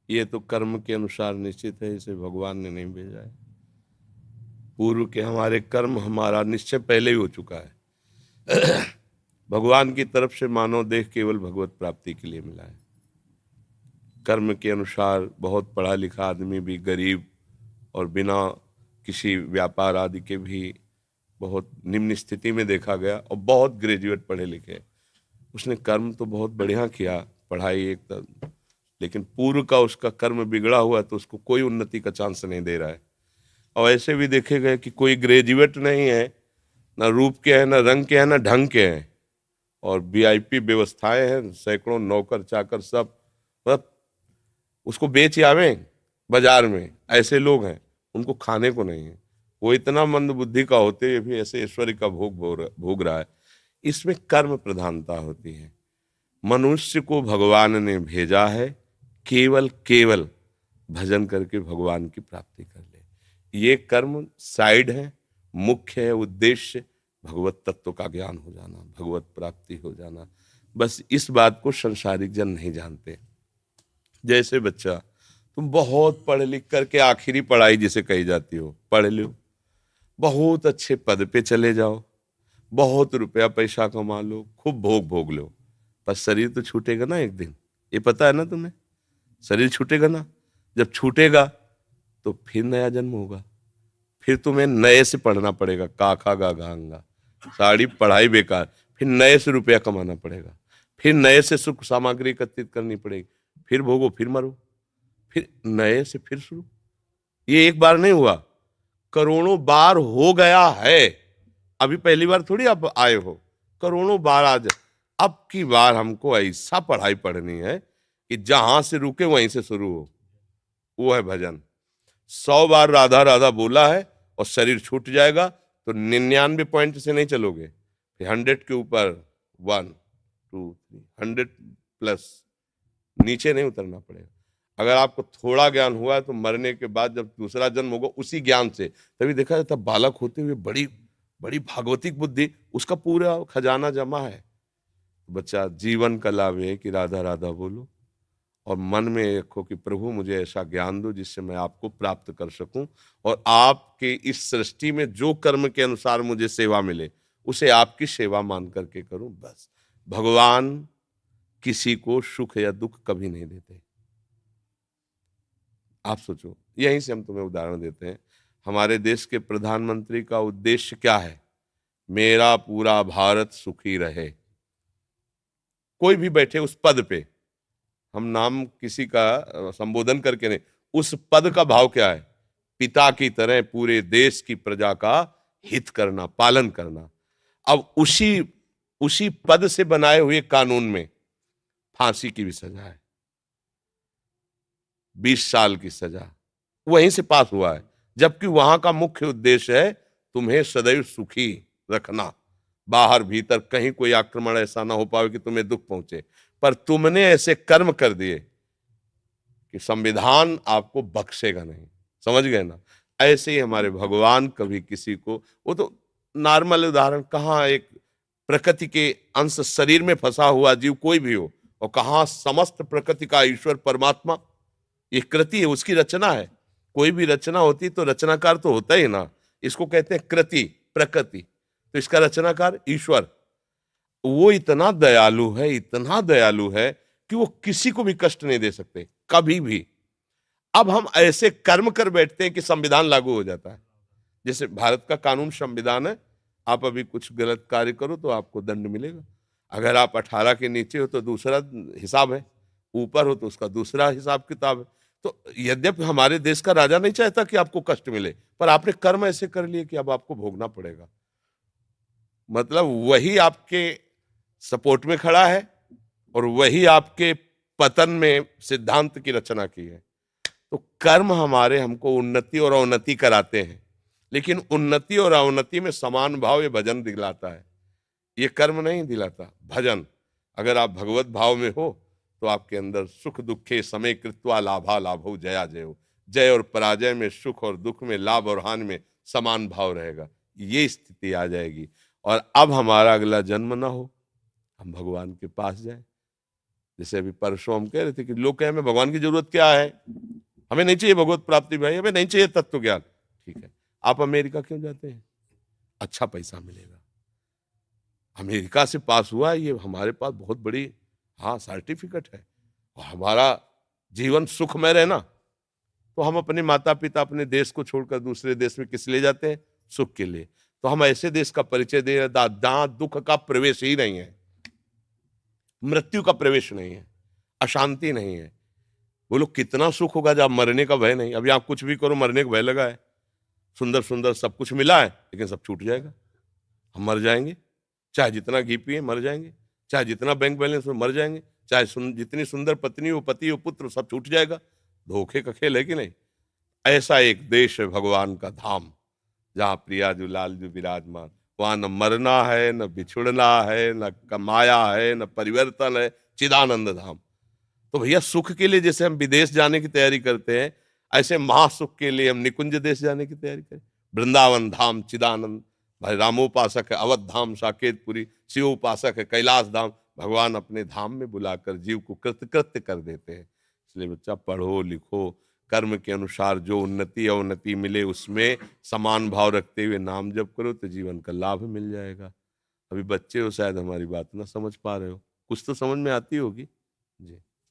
ये तो कर्म के अनुसार निश्चित है, इसे भगवान ने नहीं भेजा है। पूर्व के हमारे कर्म, हमारा निश्चय पहले ही हो चुका है। भगवान की तरफ से मानव देह केवल भगवत प्राप्ति के लिए मिला है। कर्म के अनुसार बहुत पढ़ा लिखा आदमी भी गरीब और बिना किसी व्यापार आदि के भी बहुत निम्न स्थिति में देखा गया, और बहुत ग्रेजुएट पढ़े लिखे, उसने कर्म तो बहुत बढ़िया किया, पढ़ाई एक तरह, लेकिन पूर्व का उसका कर्म बिगड़ा हुआ तो उसको कोई उन्नति का चांस नहीं दे रहा है। और ऐसे भी देखे गए कि कोई ग्रेजुएट नहीं है, ना रूप के हैं, ना रंग के हैं, ना ढंग के हैं, और वीआईपी व्यवस्थाएं हैं, सैकड़ों नौकर चाकर सब, मतलब उसको बेच आवे बाजार में। ऐसे लोग हैं, उनको खाने को नहीं है। वो इतना मंद बुद्धि का होते हुए भी ऐसे ऐश्वर्य का भोग रहा है। इसमें कर्म प्रधानता होती है। मनुष्य को भगवान ने भेजा है केवल केवल भजन करके भगवान की प्राप्ति कर ले। ये कर्म साइड है, मुख्य है उद्देश्य भगवत तत्व का ज्ञान हो जाना, भगवत प्राप्ति हो जाना। बस इस बात को संसारिक जन नहीं जानते। जैसे बच्चा, तुम बहुत पढ़ लिख करके आखिरी पढ़ाई जिसे कही जाती हो पढ़ लो, बहुत अच्छे पद पे चले जाओ, बहुत रुपया पैसा कमा लो, खूब भोग भोग लो, पर शरीर तो छूटेगा ना एक दिन। ये पता है ना तुम्हें? शरीर छूटेगा ना। जब छूटेगा तो फिर नया जन्म होगा, फिर तुम्हें नए से पढ़ना पड़ेगा, का खा गा घांगा, सारी पढ़ाई बेकार, फिर नए से रुपया कमाना पड़ेगा, फिर नए से सुख सामग्री एकत्रित करनी पड़ेगी, फिर भोगो, फिर मरो, फिर नए से फिर शुरू। ये एक बार नहीं हुआ, करोड़ों बार हो गया है। अभी पहली बार थोड़ी आप आए हो, करोड़ों बार आज। अब की बार हमको ऐसा पढ़ाई पढ़नी है कि जहां से रुके वहीं से शुरू हो। वो है भजन। 100 बार राधा राधा बोला है और शरीर छूट जाएगा तो 99 पॉइंट से नहीं चलोगे, फिर 100 के ऊपर 1 2 3 100 प्लस, नीचे नहीं उतरना पड़ेगा। अगर आपको थोड़ा ज्ञान हुआ है तो मरने के बाद जब दूसरा जन्म होगा उसी ज्ञान से, तभी देखा जाता बालक होते हुए बड़ी बड़ी भागवतिक बुद्धि, उसका पूरा खजाना जमा है। बच्चा, जीवन का लाभ है कि राधा राधा बोलो और मन में रखो कि प्रभु मुझे ऐसा ज्ञान दो जिससे मैं आपको प्राप्त कर सकूं, और आपके इस सृष्टि में जो कर्म के अनुसार मुझे सेवा मिले उसे आपकी सेवा मान करके करूं। बस भगवान किसी को सुख या दुख कभी नहीं देते। आप सोचो, यहीं से हम तुम्हें उदाहरण देते हैं। हमारे देश के प्रधानमंत्री का उद्देश्य क्या है? मेरा पूरा भारत सुखी रहे। कोई भी बैठे उस पद पे, हम नाम किसी का संबोधन करके नहीं, उस पद का भाव क्या है? पिता की तरह पूरे देश की प्रजा का हित करना, पालन करना। अब उसी उसी पद से बनाए हुए कानून में फांसी की भी सजा है, 20 साल की सजा वहीं से पास हुआ है, जबकि वहां का मुख्य उद्देश्य है तुम्हें सदैव सुखी रखना, बाहर भीतर कहीं कोई आक्रमण ऐसा ना हो पाए कि तुम्हें दुख पहुंचे। पर तुमने ऐसे कर्म कर दिए कि संविधान आपको बख्शेगा नहीं। समझ गए ना? ऐसे ही हमारे भगवान कभी किसी को, वो तो नॉर्मल उदाहरण, कहाँ एक प्रकृति के अंश शरीर में फंसा हुआ जीव कोई भी हो, और कहाँ समस्त प्रकृति का ईश्वर परमात्मा, ये कृति है, उसकी रचना है। कोई भी रचना होती तो रचनाकार तो होता ही ना, इसको कहते हैं कृति, प्रकृति, तो इसका रचनाकार ईश्वर। वो इतना दयालु है, इतना दयालु है कि वो किसी को भी कष्ट नहीं दे सकते कभी भी। अब हम ऐसे कर्म कर बैठते हैं कि संविधान लागू हो जाता है। जैसे भारत का कानून संविधान है, आप अभी कुछ गलत कार्य करो तो आपको दंड मिलेगा। अगर आप 18 के नीचे हो तो दूसरा हिसाब है, ऊपर हो तो उसका दूसरा हिसाब किताब है। तो यद्यपि हमारे देश का राजा नहीं चाहता कि आपको कष्ट मिले, पर आपने कर्म ऐसे कर लिए कि अब आपको भोगना पड़ेगा। मतलब वही आपके सपोर्ट में खड़ा है और वही आपके पतन में सिद्धांत की रचना की है। तो कर्म हमारे हमको उन्नति और अवनति कराते हैं, लेकिन उन्नति और अवनति में समान भाव ये भजन दिलाता है, ये कर्म नहीं दिलाता। भजन, अगर आप भगवत भाव में हो तो आपके अंदर सुख दुखे समय कृत्वा लाभा लाभो जया जयो, जय और पराजय में, सुख और दुख में, लाभ और हानि में समान भाव रहेगा। ये स्थिति आ जाएगी और अब हमारा अगला जन्म ना हो, हम भगवान के पास जाए। जैसे अभी परसों हम कह रहे थे कि लोग कहे हमें भगवान की जरूरत क्या है, हमें नहीं चाहिए भगवत प्राप्ति भाई, हमें नहीं चाहिए तत्व ज्ञान। ठीक है, आप अमेरिका क्यों जाते हैं? अच्छा पैसा मिलेगा। अमेरिका से पास हुआ है, ये हमारे पास बहुत बड़ी हाँ सर्टिफिकेट है। और हमारा जीवन सुखमय रहे ना, तो हम अपने माता पिता अपने देश को छोड़कर दूसरे देश में किस लिए जाते हैं? सुख के लिए। तो हम ऐसे देश का परिचय दे रहे जहां दुख का प्रवेश ही नहीं है, मृत्यु का प्रवेश नहीं है, अशांति नहीं है। बोलो कितना सुख होगा जब मरने का भय नहीं। अभी आप कुछ भी करो मरने का भय लगा है, सुंदर सुंदर सब कुछ मिला है लेकिन सब छूट जाएगा, हम मर जाएंगे। चाहे जितना घी पिए मर जाएंगे, चाहे जितना बैंक बैलेंस हो मर जाएंगे, चाहे जितनी सुंदर पत्नी हो पति हो पुत्र सब छूट जाएगा। धोखे का खेल है कि नहीं? ऐसा एक देश है भगवान का धाम, जहाँ प्रिया जो लाल जो विराजमान, वहां न मरना है न बिछुड़ना है न कमाया है न परिवर्तन है, चिदानंद धाम। तो भैया सुख के लिए जैसे हम विदेश जाने की तैयारी करते हैं, ऐसे महासुख के लिए हम निकुंज देश जाने की तैयारी करें। वृंदावन धाम चिदानंद, भाई रामोपासक है अवध धाम साकेतपुरी, शिव उपासक है कैलाश धाम। भगवान अपने धाम में बुलाकर जीव को कृतकृत्य कर देते हैं। इसलिए बच्चा पढ़ो लिखो, कर्म के अनुसार जो उन्नति अवनति मिले उसमें समान भाव रखते हुए नाम जप करो तो जीवन का लाभ मिल जाएगा। अभी बच्चे हो शायद हमारी बात ना समझ पा रहे हो, कुछ तो समझ में आती होगी जी।